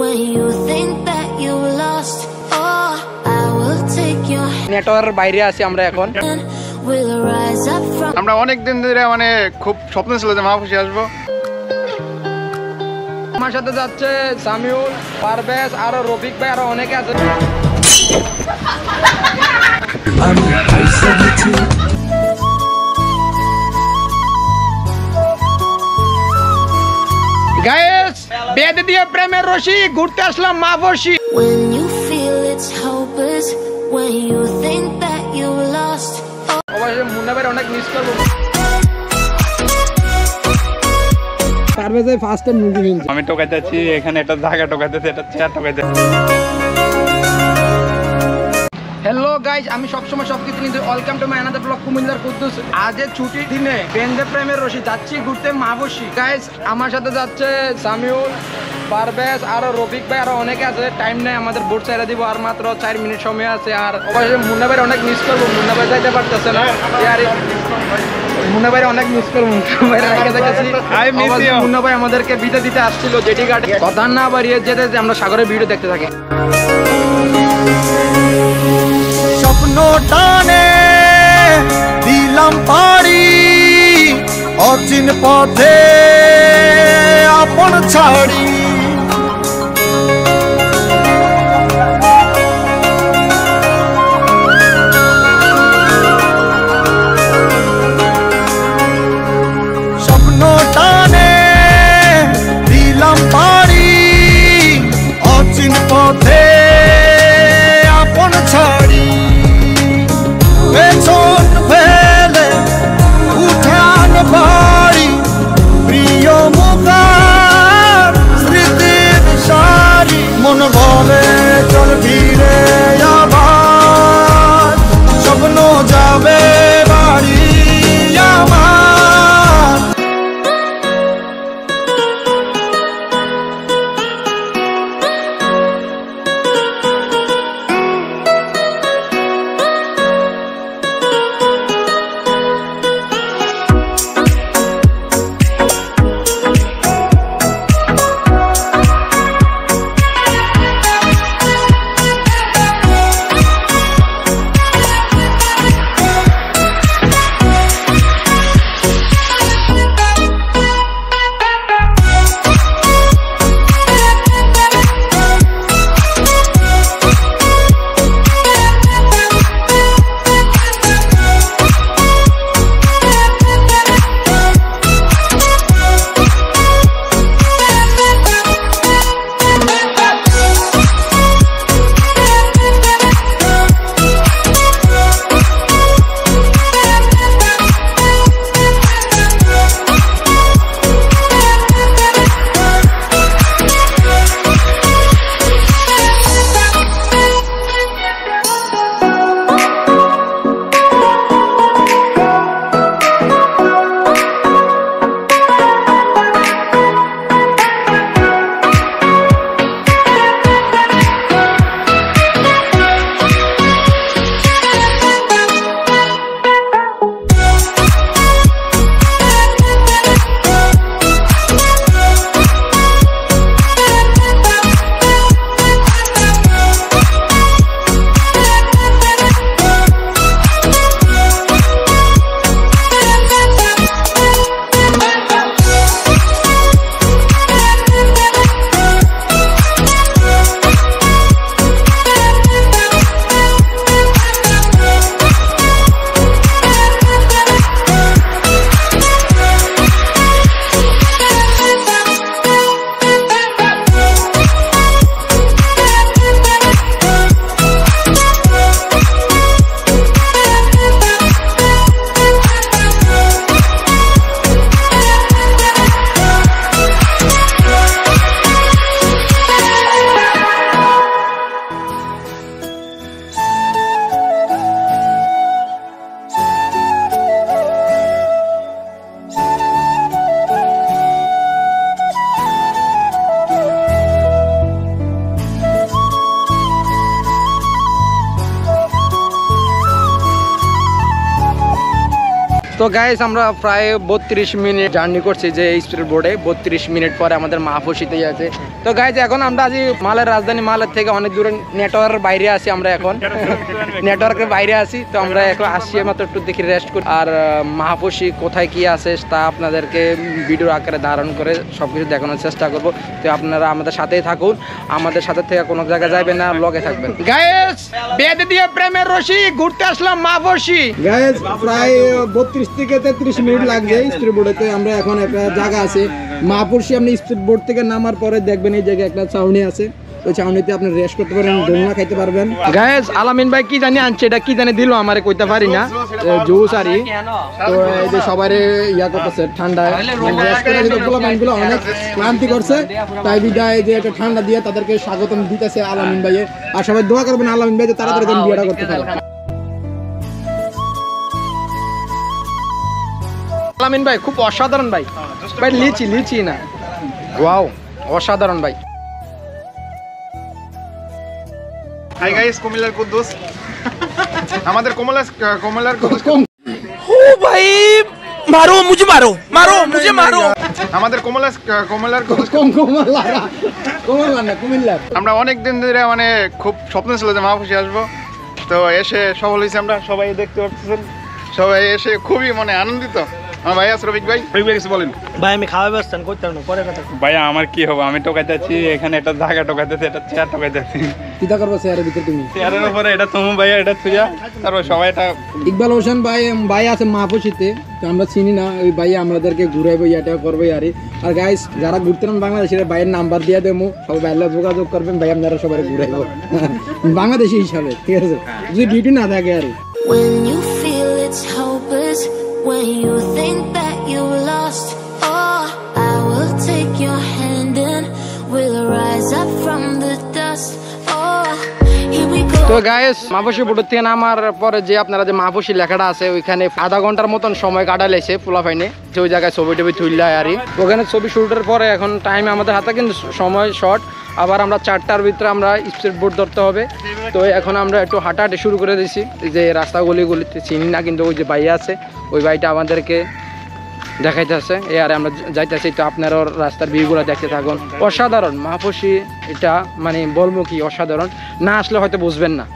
when you think that you lost. Oh, I will take your নেটওয়ার্কের বাইরে আছি আমরা এখন। we'll rise up from আমরা অনেক দিন ধরে মানে খুব স্বপ্ন ছিল যে মাহফুশি আসবো। আমার সাথে যাচ্ছে সামিউল, পারভেজ, আর রফিক ভাই, আর অনেকে আছে। গাইস, বেঁধে দিয়ে প্রেমের রশি ঘুরতে আসলাম Maafushi. when you feel it's hopeless, when you think that you lost. অবশ্যই মুন্না ভাই অনেক মিস করব। পারভেজে ফার্স্ট টাইম মুভি নিয়ে আমি টোকাইতেছি এখানে, একটা জায়গা টোকাইতেছি, একটা চেয়ার টোকাইতেছি। হ্যালো গাইজ, আমি সবসময় সবকিছু কিন্তু welcome to my another blog কুমিল্লার কুদ্দুস। আজকে ছুটির দিনে বেঁধে প্রেমের রশি যাচ্ছি ঘুরতে মাফুশি। গাইজ, আমার সাথে যাচ্ছে সামিউল, পারভেজ, আর রফিক ভাই, আর অনেকে আছে। টাইম নেই, আমাদের বোট ছেড়ে দিব, আর মাত্র 4 মিনিট সময় আছে। আর অবশ্যই মুন্না ভাই অনেক মিস করবো, মুন্না ভাই যাইতে পারতেছে না। মুন্না ভাই অনেক মিস করবো, মুন্না ভাই আমাদেরকে বিদায় দিতে আসছিল জেটি ঘাটে। কথা না বাড়িয়ে যেতে আমরা সাগরের ভিডিও দেখতে থাকি। স্বপ্ন টানে দিলাম পাড়ি, অচিন পথে আপন ছাড়ি। স্বপ্ন টানে দিলাম পাড়ি, অচিন পথে আপন ছাড়ি। পেছন ফেলে উঠান বাড়ি, প্রিয় মুখার তো গাইস আমরা প্রায় 32 মিনিট জার্নি করছি যে স্পিড বোর্ডে। 32 মিনিট পরে আমাদের মাহফুশিতেই আছে। তো গাইস এখন আমরা আজ মালের রাজধানী মালের থেকে অনেক দূরে নেটওয়ার্কের বাইরে আছি। আমরা এখন নেটওয়ার্কের বাইরে আছি। তো আমরা এখন আসছি মাত্র একটু দেখি রেস্ট করি। আর মাহফুশি কোথায় কি আছে তা আপনাদেরকে ভিডিওর আকারে ধারণ করে সবকিছু দেখানোর চেষ্টা করব। তো আপনারা আমাদের সাথেই থাকুন, আমাদের সাথে থেকে কোনো জায়গায় যাবেন না, লগে থাকবেন। গাইস বেঁধে দিয়ে প্রেমের রশি ঘুরতে আসলাম মাহফুশি। গাইস প্রায় 32 থেকে 33 মিনিট লাগবে স্পিড বোর্ডেতে। আমরা এখন একটা জায়গা আছে মাহফুশি। আপনি স্পিড বোর্ড থেকে নামার পরে দেখবেন এই জায়গায় একটা ছাউনি আছে। ওই ছাউনিতে আপনি রেস্ট করতে পারবেন, দোলনা খাইতে পারবেন। গাইস আলামিন ভাই কি জানি আনছে, এটা কি জানি দিল আমারে কইতে পারি না, জুস আরি। তো এই যে সবাই ইয়া করতেছে ঠান্ডায়, রেস্ট করে দিতে বলা মাইন্ডগুলো অনেক ক্লান্তি করছে। তাই বিদায় যে একটা ঠান্ডা দিয়ে তাদেরকে স্বাগতম দিতেছে আলামিন ভাইয়ের। আর সবাই দোয়া করবেন আলামিন ভাই যে তাড়াতাড়ি যেন বিয়েটা করতে পারে। আলামিন ভাই খুব অসাধারণ ভাই। ভাই লিচি না, ওয়াও অসাধারণ ভাই। হাই গাইস, কুমিল্লার কুদ্দুস। আমাদের কমলার কুদ্দুস। ও ভাই মারো মুঝে মারো মারো। আমাদের কমলার কুদ্দুস। কুমিল্লা। আমরা অনেক দিন ধরে মানে খুব স্বপ্ন ছিল যে মাহফুশি আসবো। তো এসে সফল হয়েছি আমরা, সবাই দেখতে পাচ্ছেন। সবাই এসে খুবই মানে আনন্দিত। আমার ভাই আছে রফিক ভাই কিছু বলেন। ভাই আমি খাওয়া ব্যবস্থা করতে পারবো পরে কথা। ভাই আমার কি হবে, আমি টোকাইতেছি এখানে একটা জায়গা টোকাইতেছি, একটা চেয়ার টোকাইতেছি। কিটা করবো চেয়ারের ভিতরে তুমি? চেয়ারের উপরে এটা তুমি ভাইয়া, এটা তুইয়া, তারপর সবাই এটা। ইকবাল হোসেন ভাই আছে মাহফুশিতে। তো আমরা চিনি না ওই ভাই আমাদেরকে ঘুরাইবো, ইয়াটা করবো আরে। আর গাইস যারা ঘুরতে নাম বাংলাদেশের ভাইয়ের নাম্বার দিয়ে দেবো, সবাই ভাইয়ের যোগাযোগ করবেন। ভাই আপনারা সবাই ঘুরাইবো বাংলাদেশি হিসাবে, ঠিক আছে? যদি ডিউটি না থাকে আরে। When you feel it's hopeless, when you think that you lost, oh, I will take your hand and we'll rise up from the dust. Oh, here we go. তো গাইস মাহফুশি বোর্ড থেকে নামার পরে যে আপনারা যে মাহফুশি লেখাটা আছে ওইখানে আধা ঘন্টার মতন সময় কাটাইছে পোলাফাইনে। যে ওই জায়গায় ছবি টবি তুললে আরই। ওখানে ছবি শুটের পরে এখন টাইম আমাদের হাতে কিন্তু সময় শর্ট। আবার আমরা 4টার ভিতরে আমরা স্পিড বোর্ড ধরতে হবে। তো এখন আমরা একটু হাঁটাহাঁটি শুরু করে দিয়েছি। যে রাস্তাগুলিতে চিনি না, কিন্তু ওই যে ভাই আছে ওই ভাইটা আমাদেরকে দেখাইতেছে এই আর আমরা যাইতেছি। তো আপনারাও রাস্তার ভিউগুলো দেখতে থাকুন। অসাধারণ মাহফুশি, এটা মানে বলবো কি অসাধারণ, না আসলে হয়তো বুঝবেন না।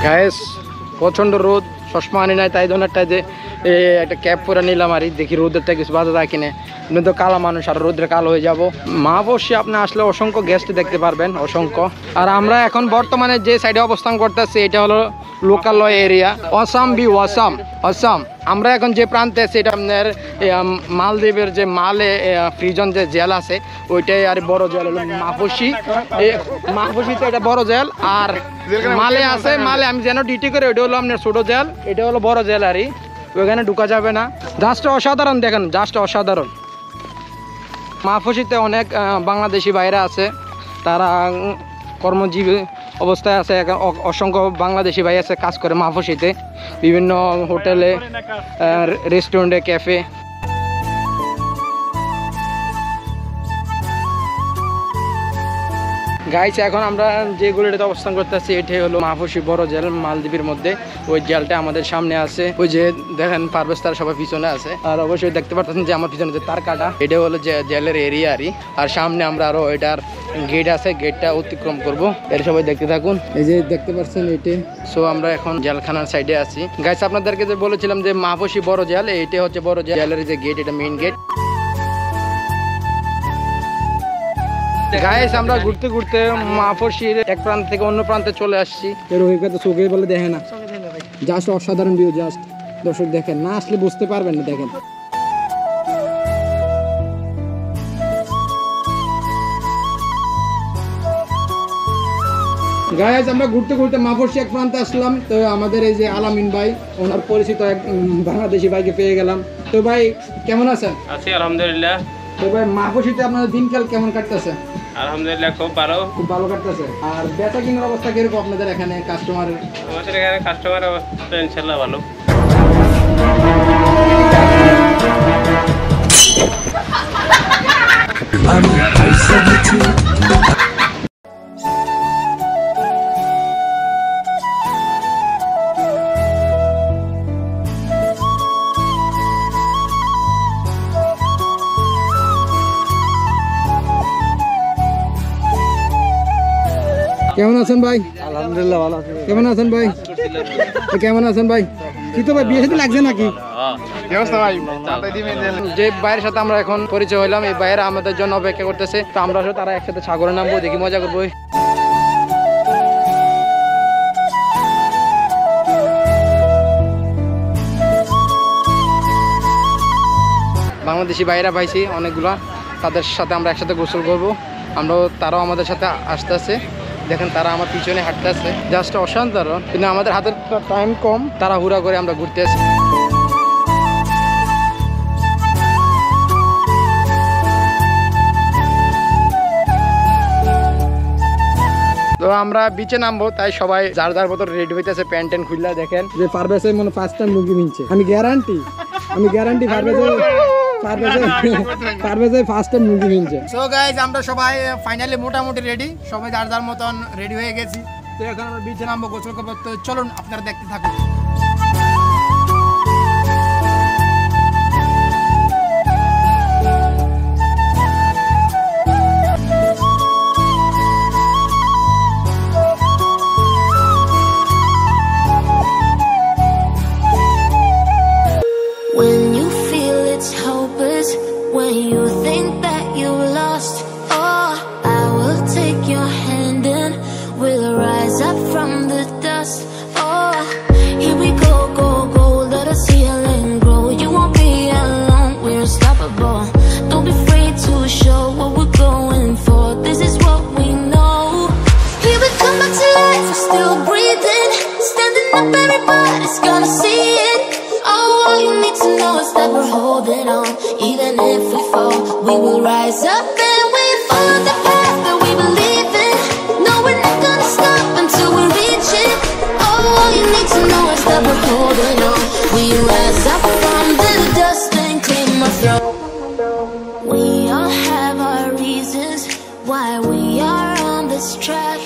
গাইস প্রচন্ড রোদ, চশমা আনি নাই, তাই ধরনের যে একটা ক্যাপ পরে নিলাম আর দেখি রোদেরটা কিছু বাধা রাখি না, তো কালো মানুষ আর রোদ্রে কালো হয়ে যাব। মাহফুশি আপনি আসলে অসংখ্য গেস্ট দেখতে পারবেন, অসংখ্য। আর আমরা এখন বর্তমানে যে সাইডে অবস্থান করতেছি এটা হলো লোকালয় এরিয়া, অসাম বি অসাম। আমরা এখন যে প্রান্তে আছি এটা আপনার মালদ্বীপের যে মালে ফ্রিজন যে জেল আছে ওইটাই আর বড় জেল হলো মাহফুশি। মাহফুশিতে এটা বড় জেল। আর মালে আছে, মালে আমি যেন ডিউটি করে ওইটা হলো আপনার ছোট জেল, এটা হলো বড় জেল আরই। ওইখানে ঢুকা যাবে না। জাস্ট অসাধারণ, দেখেন জাস্ট অসাধারণ। মাহফুশিতে অনেক বাংলাদেশি ভাইরা আছে, তারা কর্মজীবী অবস্থায় আছে। অসংখ্য বাংলাদেশি ভাই আছে কাজ করে মাহফুশিতে, বিভিন্ন হোটেলে, রেস্টুরেন্টে, ক্যাফে। গাইস এখন আমরা যে গলিটাতে অবস্থান করতেছি এটাই হলো মাহফুশি বড় জেল মালদ্বীপের মধ্যে। ওই জেলটা আমাদের সামনে আছে, ওই যে দেখেন পারভেজ তারা সবাই পিছনে আছে। আর অবশ্যই দেখতে পাচ্ছেন যে আমার পিছনে যে তার কাটা, এটা হলো যে জেলের এরিয়ারই। আর সামনে আমরা আরো এটার গেট আছে, গেটটা অতিক্রম করব। এর সবাই দেখতে থাকুন, এই যে দেখতে পাচ্ছেন এটি। সো আমরা এখন জেলখানার সাইডে আছি। গাইস আপনাদেরকে যে বলেছিলাম যে মাহফুশি বড় জেল, এইটা হচ্ছে বড় জেলের যে গেট, এটা মেইন গেট। গাইস আমরা ঘুরতে ঘুরতে মাহফুশির এক প্রান্ত থেকে অন্য প্রান্তে চলে আসছি। এর অভিজ্ঞতা চোখে বলে দেখে না, জাস্ট অসাধারণ ভিউ। জাস্ট দর্শক দেখেন, না আসলে বুঝতে পারবেন না। দেখেন গাইস আমরা ঘুরতে ঘুরতে মাহফুশি এক প্রান্তে আসলাম। তো আমাদের এই যে আলামিন ভাই, ওনার পরিচিত এক বাংলাদেশি ভাইকে পেয়ে গেলাম। তো ভাই কেমন আছেন? আছি আলহামদুলিল্লাহ। তো ভাই মাহফুশিতে আপনাদের দিনকাল কেমন কাটতেছে? আলহামদুলিল্লাহ খুব ভালো কাটতেছে। আর বেচা কিনার অবস্থা কিরকম আপনাদের এখানে কাস্টমারের? আমাদের এখানে কাস্টমারের অবস্থা ইনশাআল্লাহ ভালো। কেমন আছেন ভাই? আলহামদুলিল্লাহ ভালো আছি। কেমন আছেন ভাই? কেমন আছেন ভাই? কি তো ভাই বিয়ে সাথে লাগছে নাকি? যে ভাইয়ের সাথে আমরা এখন পরিচয় হইলাম, এই ভাইয়েরা আমাদের জন্য অপেক্ষা করতেছে। তো আমরা তারা একসাথে সাগরে নামবো, দেখি মজা করবো। বাংলাদেশি ভাইয়েরা পাইছি অনেকগুলা, তাদের সাথে আমরা একসাথে গোসল করবো। তারাও আমাদের সাথে আসতেছে। দেখেন তারা আমার পিছনে হাঁটতে আছে, জাস্ট অসাধারণ। কিন্তু আমাদের হাতের টাইম কম, তারা হুড়া করে আমরা ঘুরতে আসি। তো আমরা বিচে নামবো, তাই সবাই যার যার মতো রেডি হইতেছে, প্যান্ট ট্যান্ট খুললা। দেখেন যে পারভেজে মনে ফার্স্ট টাইম মুরগি মিনছে। আমি গ্যারান্টি পারভেজে ফার্স্ট টাইম মুরগি মিনছে। সো গাইস, আমরা সবাই ফাইনালি মোটামুটি রেডি, সবাই যার যার মতন রেডি হয়ে গেছি। তো এখন আমরা বিচে নামবো, গোসল করবো। তো চলুন আপনারা দেখতে থাকুন। When you feel it's hopeless, when you think that you're lost, oh, I will take your hand and we'll rise up from the dust. Oh, here we go, go, go, let us heal and grow. You won't be alone, we're unstoppable. Don't be afraid to show what we're going for. This is what we know. Here we come back to life, we're still breathing. Standing up, everybody's gonna see it. All you need to know is that we're holding on. Even if we fall, we will rise up and we follow the path that we believe in. No, we're not gonna stop until we reach it. All you need to know is that we're holding on. We rise up from the dust and claim our throne. We all have our reasons why we are on this track.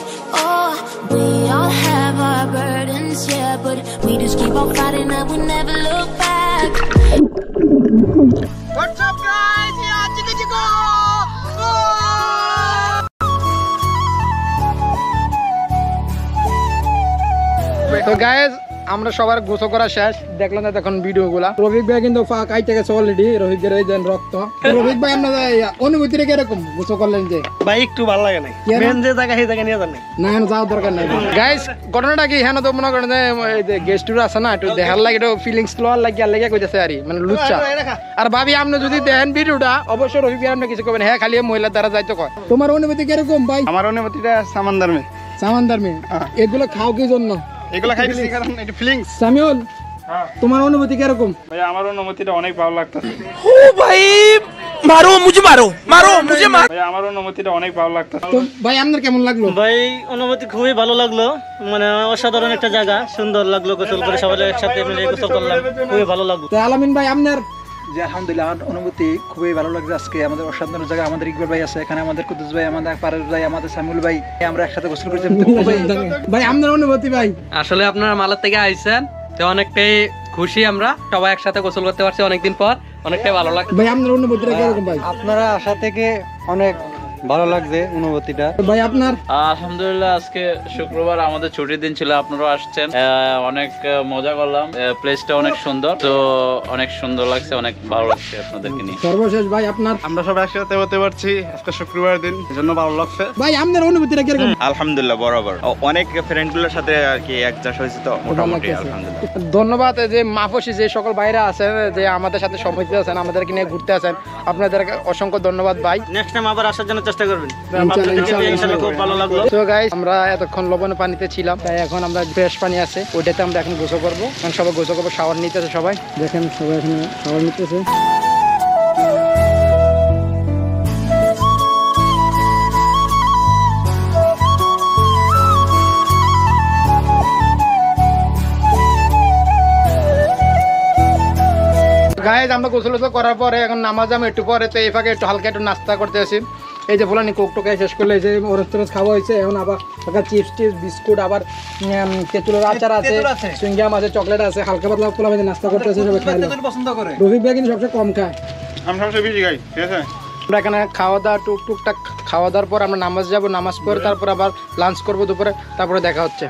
Oh, we all have our burdens, yeah, but we just keep on fighting and we never look back. What's up guys? Yeah, chicka chicka. তো guys, আমরা সবার গোসল করা শেষ। দেখলাম না তখন ভিডিওগুলা। রফিক ভাই কিন্তু কাইটে গেছে অলরেডি। রফিক ভাই দেন রক্ত। রফিক ভাই আপনার অনুভূতিটা কিরকম গোসল করলেন? যে ভাই একটু ভালো লাগে না, মেন যে জায়গা সেই জায়গা নিয়ে যান না, এখন যাওয়ার দরকার নাই। গাইস, ঘটনাটা কি হ্যাঁ তো মনে করেন যে গেস্ট টুর আছে না, একটু দেখার লাগে, একটু ফিলিংস লোয়ার লাগে, আর লেগে কইতেছে আর মানে লুচ্চা। আর ভাবি আপনি যদি দেখেন ভিডিওটা, অবশ্যই রফিক ভাই আপনি কিছু করবেন। হ্যাঁ, খালি মহিলার দ্বারা যাইতো কয়। তোমার অনুভূতি কিরকম ভাই? আমার অনুভূতিটা সামান্দার মে। এগুলো খাও কি জন্য? এগুলো খাইতেছি কারণ এটা ফিলিংস। সামিউল, তোমার অনুভূতি কিরকম? ভাই আমার অনুভূতিটা অনেক ভালো লাগতেছে। ओ भाई मारो मुझे, मारो मुझे मारो। ভাই আমার অনুভূতিটা অনেক ভালো লাগতেছে। তো ভাই আপনার কেমন লাগলো? ভাই অনুভূতি খুবই ভালো লাগলো, মানে অসাধারণ একটা জায়গা, সুন্দর লাগলো। গোসল করে সবাই একসাথে মিলে গোসল করলাম, খুবই ভালো লাগলো। তো আলামিন ভাই আপনার? যে আলহামদুলিল্লাহ, আমার অনুভূতি খুবই ভালো লাগছে। আজকে আমাদের অসাধারণ জায়গা, আমাদের ইকবাল ভাই আছে এখানে, আমাদের কুদ্দুস ভাই, আমাদের পারভেজ ভাই, আমাদের সামিউল ভাই, আমরা একসাথে গোসল করেছি। ভাই আপনার অনুভূতি ভাই? আসলে আপনারা মালার থেকে আইছেন, তো অনেকটাই খুশি আমরা সবাই একসাথে গোসল করতে পারছি অনেকদিন পর, অনেকটাই ভালো লাগছে। ভাই আপনার অনুভূতিটা কিরকম ভাই? আপনারা আশা থেকে অনেক ভালো লাগছে অনুভূতিটা। ভাই আপনার? আলহামদুলিল্লাহ, আজকে শুক্রবার, আমাদের ছুটির দিন ছিল, আপনারাও আসছেন, অনেক মজা করলাম। প্লেসটা অনেক সুন্দর, তো অনেক সুন্দর লাগছে, অনেক ভালো লাগছে আপনাদেরকে নিয়ে। সর্বশেষ ভাই আপনার? আমরা সবাই একসাথে হতে পারছি আজকে শুক্রবার দিন, এজন্য ভালো লাগছে। ভাই আপনার অনুভূতিটা কিরকম? আলহামদুলিল্লাহ, বরাবর অনেক ফ্রেন্ডগুলোর সাথে আর কি অ্যাডজাস্ট হয়েছে, তো মোটামুটি আলহামদুলিল্লাহ। ধন্যবাদ যে মাফুশি যে সকল বাইরে আছেন, যে আমাদের সাথে সময় দিতে আছেন, আমাদেরকে নিয়ে ঘুরতে আছেন, আপনাদেরকে অসংখ্য ধন্যবাদ ভাই। নেক্সট টাইম আবার আসার জন্য চেষ্টা করবেন, ইনশাআল্লাহ। খুব ভালো লাগলো। তো গাইস, আমরা এতক্ষণ লবণ পানিতে ছিলাম, তাই এখন আমরা ফ্রেশ পানি আছে, ওইটাতে আমরা এখন গোসল করবো। কারণ সবাই গোসল করবো, শাওয়ার নিতেছে সবাই। দেখেন সবাই এখানে শাওয়ার নিতেছে। গাইজ আমরা গোসল করার পরে এখন নামাজ যাবো একটু পরে, তো এই ফাঁকে একটু হালকা একটু নাস্তা করতে আসি। এই যে ফুলানি কোক টোকাই শেষ করলে, এই যে ওরস টরস খাওয়া হয়েছে, এখন আবার চিপস টিপস বিস্কুট, আবার তেঁতুলের আচার আছে, সুইংগাম আছে, চকলেট আছে, হালকা পাতলা পোলা ভাই নাস্তা করতে আছে, সবাই খাইলো। রফিক ভাই কিন্তু সবচেয়ে কম খায়, আমি সবচেয়ে বেশি খাই, ঠিক আছে। আমরা এখানে খাওয়া দাওয়া টুকটাক খাওয়া দাওয়ার পর আমরা নামাজ যাবো, নামাজ পড়ে তারপর আবার লাঞ্চ করবো দুপুরে, তারপরে দেখা হচ্ছে।